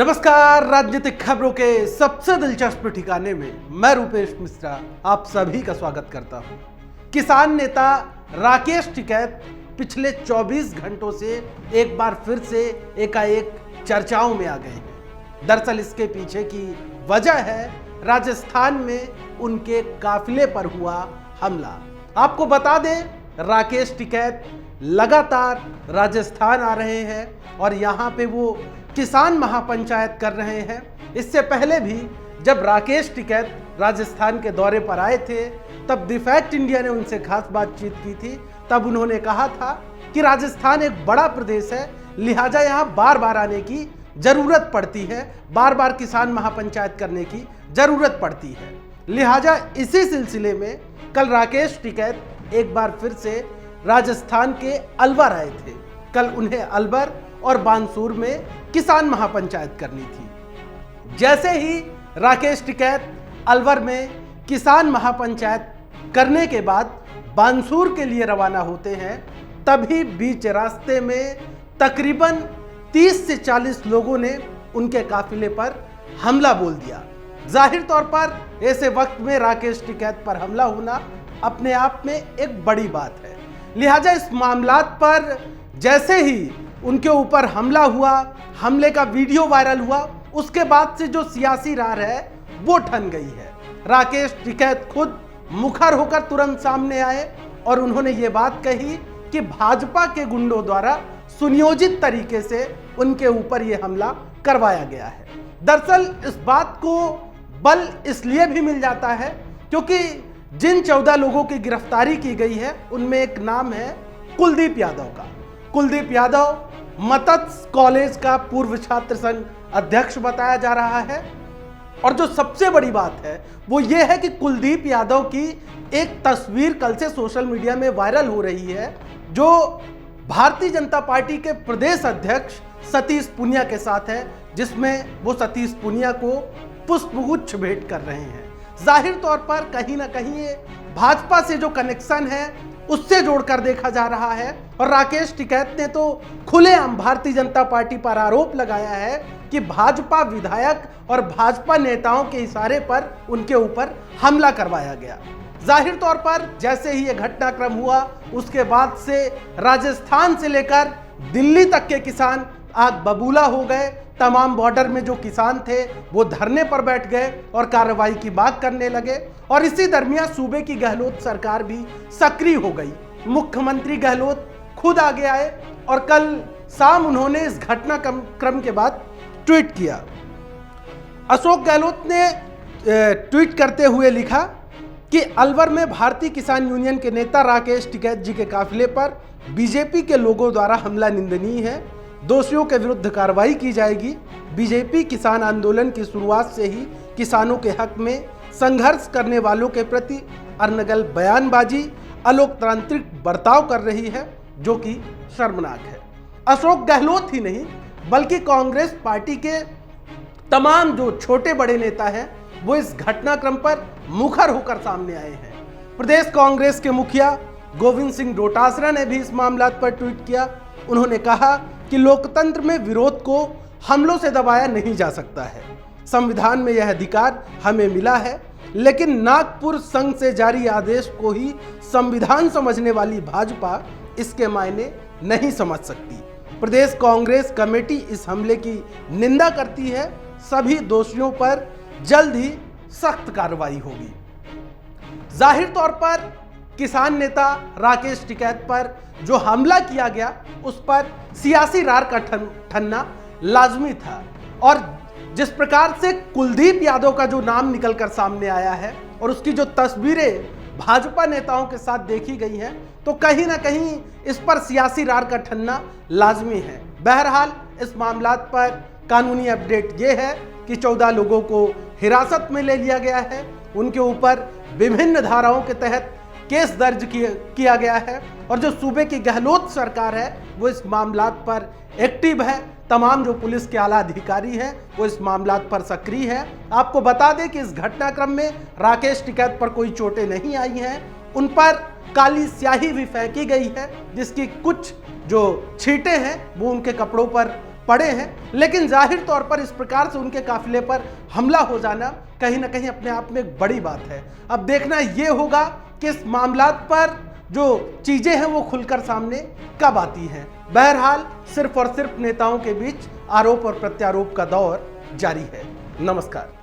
नमस्कार। राजनीतिक खबरों के सबसे दिलचस्प ठिकाने में मैं रूपेश मिश्रा आप सभी का स्वागत करता हूं। किसान नेता राकेश टिकैत पिछले 24 घंटों से एक बार फिर से एकाएक चर्चाओं में आ गए हैं। दरअसल इसके पीछे की वजह है राजस्थान में उनके काफिले पर हुआ हमला। आपको बता दें, राकेश टिकैत लगातार राजस्थान आ रहे हैं और यहाँ पे वो किसान महापंचायत कर रहे हैं। इससे पहले भी जब राकेश टिकैत राजस्थान के दौरे पर आए थे तब द फैक्ट इंडिया ने उनसे खास बातचीत की थी। तब उन्होंने कहा था कि राजस्थान एक बड़ा प्रदेश है, लिहाजा यहाँ बार बार आने की जरूरत पड़ती है, बार बार किसान महापंचायत करने की जरूरत पड़ती है। लिहाजा इसी सिलसिले में कल राकेश टिकैत एक बार फिर से राजस्थान के अलवर आए थे। कल उन्हें अलवर और बानसूर में किसान महापंचायत करनी थी। जैसे ही राकेश टिकैत अलवर में किसान महापंचायत करने के बाद बानसूर के लिए रवाना होते हैं, तभी बीच रास्ते में तकरीबन 30 से 40 लोगों ने उनके काफिले पर हमला बोल दिया। जाहिर तौर पर ऐसे वक्त में राकेश टिकैत पर हमला होना अपने आप में एक बड़ी बात है। लिहाजा इस मामलात पर जैसे ही उनके ऊपर हमला हुआ, हमले का वीडियो वायरल हुआ, उसके बाद से जो सियासी रार है वो ठन गई है। राकेश टिकैत खुद मुखर होकर तुरंत सामने आए और उन्होंने ये बात कही कि भाजपा के गुंडों द्वारा सुनियोजित तरीके से उनके ऊपर ये हमला करवाया गया है। दरअसल इस बात को बल इसलिए भी मिल जाता है क्योंकि जिन 14 लोगों की गिरफ्तारी की गई है उनमें एक नाम है कुलदीप यादव का। कुलदीप यादव मत्स्य कॉलेज का पूर्व छात्र संघ अध्यक्ष बताया जा रहा है। और जो सबसे बड़ी बात है वो ये है कि कुलदीप यादव की एक तस्वीर कल से सोशल मीडिया में वायरल हो रही है, जो भारतीय जनता पार्टी के प्रदेश अध्यक्ष सतीश पूनिया के साथ है, जिसमें वो सतीश पूनिया को पुष्पगुच्छ भेंट कर रहे हैं। जाहिर तौर पर कहीं ना कहीं ये भाजपा से जो कनेक्शन है उससे जोड़कर देखा जा रहा है। और राकेश टिकैत ने तो खुलेआम भारतीय जनता पार्टी पर आरोप लगाया है कि भाजपा विधायक और भाजपा नेताओं के इशारे पर उनके ऊपर हमला करवाया गया। जाहिर तौर पर जैसे ही ये घटनाक्रम हुआ उसके बाद से राजस्थान से लेकर दिल्ली तक के किसान आग बबूला हो गए। तमाम बॉर्डर में जो किसान थे वो धरने पर बैठ गए और कार्रवाई की बात करने लगे। और इसी दरमियान सूबे की गहलोत सरकार भी सक्रिय हो गई। मुख्यमंत्री गहलोत खुद आगे आए और कल शाम उन्होंने इस घटनाक्रम के बाद ट्वीट किया। अशोक गहलोत ने ट्वीट करते हुए लिखा कि अलवर में भारतीय किसान यूनियन के नेता राकेश टिकैत जी के काफिले पर बीजेपी के लोगों द्वारा हमला निंदनीय है। दोषियों के विरुद्ध कार्रवाई की जाएगी। बीजेपी किसान आंदोलन की शुरुआत से ही किसानों के हक में संघर्ष करने वालों के प्रति अनर्गल बयानबाजी, अलोकतांत्रिक बर्ताव कर रही है, जो कि शर्मनाक है। अशोक गहलोत ही नहीं बल्कि कांग्रेस पार्टी के तमाम जो छोटे बड़े नेता हैं वो इस घटनाक्रम पर मुखर होकर सामने आए हैं। प्रदेश कांग्रेस के मुखिया गोविंद सिंह डोटासरा ने भी इस मामला पर ट्वीट किया। उन्होंने कहा कि लोकतंत्र में विरोध को हमलों से दबाया नहीं जा सकता है। संविधान में यह अधिकार हमें मिला है, लेकिन नागपुर संघ से जारी आदेश को ही संविधान समझने वाली भाजपा इसके मायने नहीं समझ सकती। प्रदेश कांग्रेस कमेटी इस हमले की निंदा करती है। सभी दोषियों पर जल्द ही सख्त कार्रवाई होगी। जाहिर तौर पर किसान नेता राकेश टिकैत पर जो हमला किया गया उस पर सियासी रार का ठनना लाजमी था। और जिस प्रकार से कुलदीप यादव का जो नाम निकलकर सामने आया है और उसकी जो तस्वीरें भाजपा नेताओं के साथ देखी गई हैं, तो कहीं ना कहीं इस पर सियासी रार का ठनना लाजमी है। बहरहाल इस मामलात पर कानूनी अपडेट ये है कि 14 लोगों को हिरासत में ले लिया गया है। उनके ऊपर विभिन्न धाराओं के तहत केस दर्ज किया गया है और जो सूबे की गहलोत सरकार है वो इस मामलात पर एक्टिव है। तमाम जो पुलिस के आला अधिकारी हैं वो इस मामलात पर सक्रिय है। आपको बता दें कि इस घटनाक्रम में राकेश टिकैत पर कोई चोटें नहीं आई हैं। उन पर काली स्याही भी फेंकी गई है, जिसकी कुछ जो छींटे हैं वो उनके कपड़ों पर पड़े हैं, लेकिन जाहिर तौर पर इस प्रकार से उनके काफिले पर हमला हो जाना कहीं ना कहीं अपने आप में एक बड़ी बात है। अब देखना यह होगा कि इस मामलात पर जो चीजें हैं वो खुलकर सामने कब आती हैं। बहरहाल सिर्फ और सिर्फ नेताओं के बीच आरोप और प्रत्यारोप का दौर जारी है। नमस्कार।